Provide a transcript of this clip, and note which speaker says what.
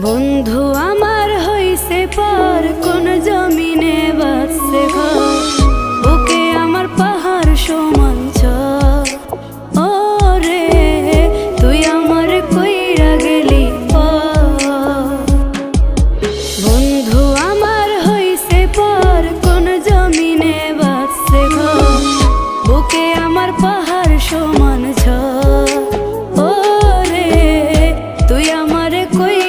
Speaker 1: বন্ধু আমার হইছে পার কোন জমিনে বাসছে ঘর, বুকে আমার পাহাড় সমান ঝড়। ও রে তুই আমার কইরা গেলি পর। বন্ধু আমার হইছে পার কোন জমিনে বাসছে ঘর, বুকে আমার পাহাড় সমান ঝড়। ও রে তুই আমার কই